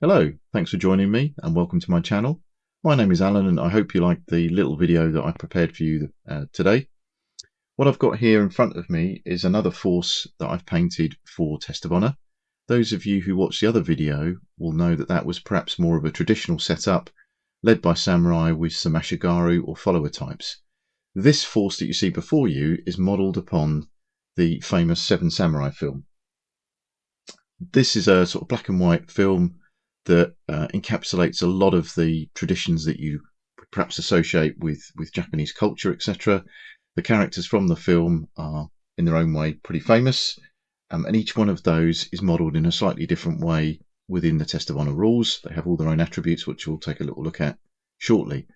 Hello, thanks for joining me and welcome to my channel. My name is Alan and I hope you liked the little video that I prepared for you today. What I've got here in front of me is another force that I've painted for Test of Honour. Those of you who watched the other video will know that that was perhaps more of a traditional setup led by samurai with some ashigaru or follower types. This force that you see before you is modelled upon the famous Seven Samurai film. This is a sort of black and white film that encapsulates a lot of the traditions that you perhaps associate with Japanese culture, etc. The characters from the film are, in their own way, pretty famous, and each one of those is modelled in a slightly different way within the Test of Honour rules. They have all their own attributes, which we'll take a little look at shortly.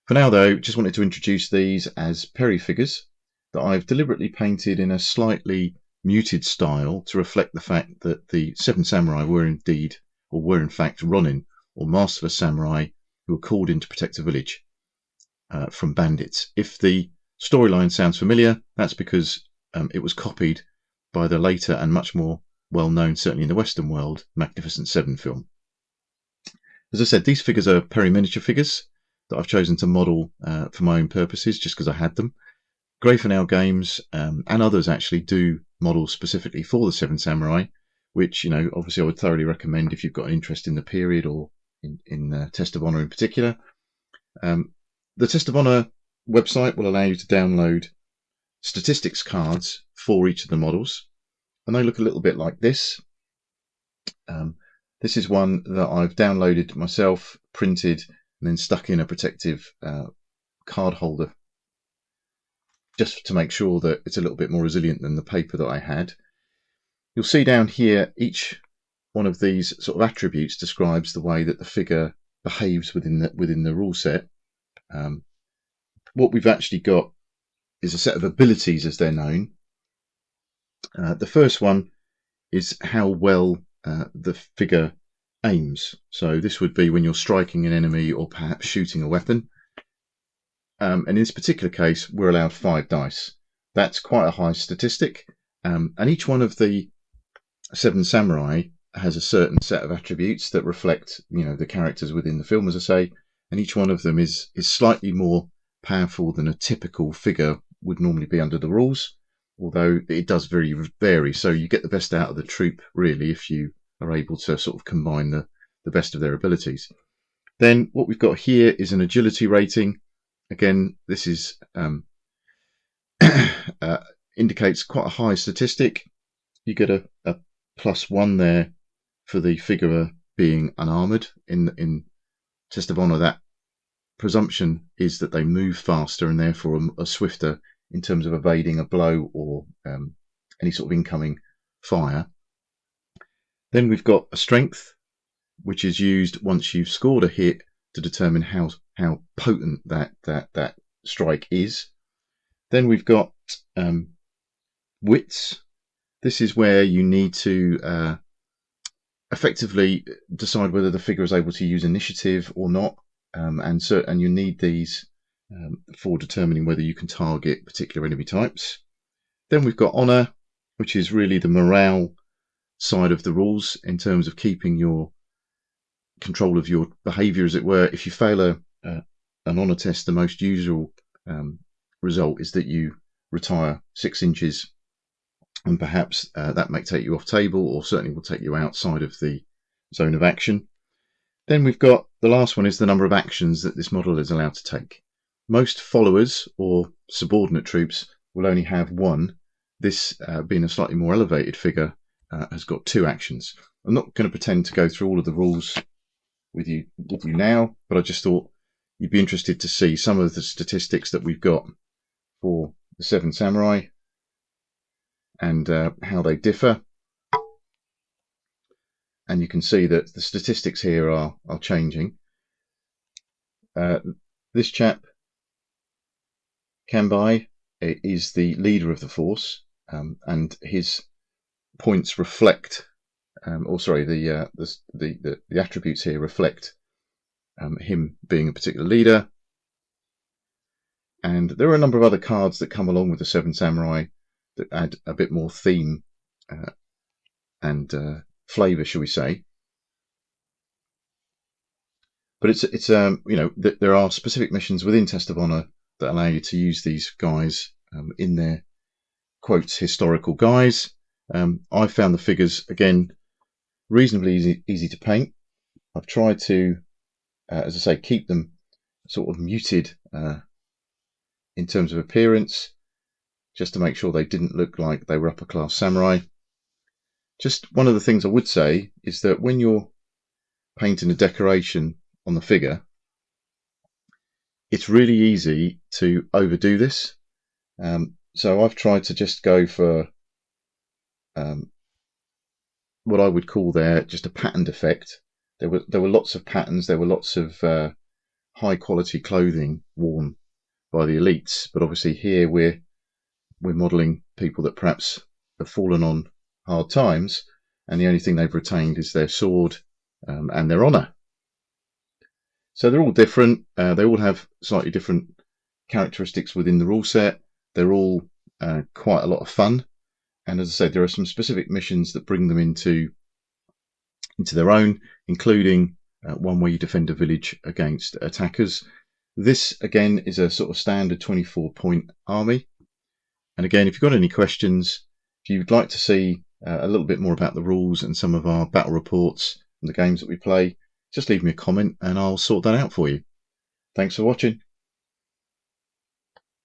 For now, though, just wanted to introduce these as Perry figures that I've deliberately painted in a slightly muted style to reflect the fact that the Seven Samurai were in fact Ronin, or masterless samurai, who were called in to protect a village from bandits. If the storyline sounds familiar, that's because it was copied by the later and much more well-known, certainly in the Western world, Magnificent Seven film. As I said, these figures are Perry miniature figures that I've chosen to model for my own purposes, just because I had them. Grey Games and others actually do model specifically for the Seven Samurai, which, obviously I would thoroughly recommend if you've got an interest in the period or in Test of Honour in particular. The Test of Honour website will allow you to download statistics cards for each of the models, and they look a little bit like this. This is one that I've downloaded myself, printed, and then stuck in a protective card holder, just to make sure that it's a little bit more resilient than the paper that I had. You'll see down here each one of these sort of attributes describes the way that the figure behaves within the rule set. What we've actually got is a set of abilities as they're known. The first one is how well the figure aims. So this would be when you're striking an enemy or perhaps shooting a weapon. And in this particular case, we're allowed 5 dice. That's quite a high statistic. And each one of the Seven Samurai has a certain set of attributes that reflect, the characters within the film, as I say, and each one of them is slightly more powerful than a typical figure would normally be under the rules, although it does vary. So you get the best out of the troop, really, if you are able to sort of combine the best of their abilities. Then what we've got here is an agility rating. Again, this is indicates quite a high statistic. You get a +1 there for the figure being unarmored. In Test of Honour, that presumption is that they move faster and therefore are swifter in terms of evading a blow or any sort of incoming fire. Then we've got a strength, which is used once you've scored a hit to determine how potent that strike is. Then we've got wits. This is where you need to effectively decide whether the figure is able to use initiative or not, and you need these for determining whether you can target particular enemy types. Then we've got honour, which is really the morale side of the rules in terms of keeping your control of your behaviour, as it were. If you fail an honour test, the most usual result is that you retire 6 inches, and perhaps that may take you off table, or certainly will take you outside of the zone of action. Then we've got the last one is the number of actions that this model is allowed to take. Most followers or subordinate troops will only have 1. This being a slightly more elevated figure has got 2 actions. I'm not going to pretend to go through all of the rules with you now, but I just thought you'd be interested to see some of the statistics that we've got for the Seven Samurai and how they differ. And you can see that the statistics here are changing. This chap, Kanbai, is the leader of the force, and his points reflect, the attributes here reflect him being a particular leader. And there are a number of other cards that come along with the Seven Samurai that add a bit more theme and flavour, shall we say. But it's you know, there are specific missions within Test of Honor that allow you to use these guys in their quotes historical guise. I found the figures again reasonably easy to paint. I've tried to, as I say, keep them sort of muted in terms of appearance, just to make sure they didn't look like they were upper class samurai. Just one of the things I would say is that when you're painting a decoration on the figure, it's really easy to overdo this. So I've tried to just go for what I would call there just a patterned effect. There were lots of patterns. There were lots of high quality clothing worn by the elites, but obviously here we're modelling people that perhaps have fallen on hard times, and the only thing they've retained is their sword and their honour. So they're all different. They all have slightly different characteristics within the rule set. They're all quite a lot of fun, and as I said, there are some specific missions that bring them into their own, including one where you defend a village against attackers. This again is a sort of standard 24-point army. And again, if you've got any questions, if you'd like to see a little bit more about the rules and some of our battle reports and the games that we play, just leave me a comment and I'll sort that out for you. Thanks for watching.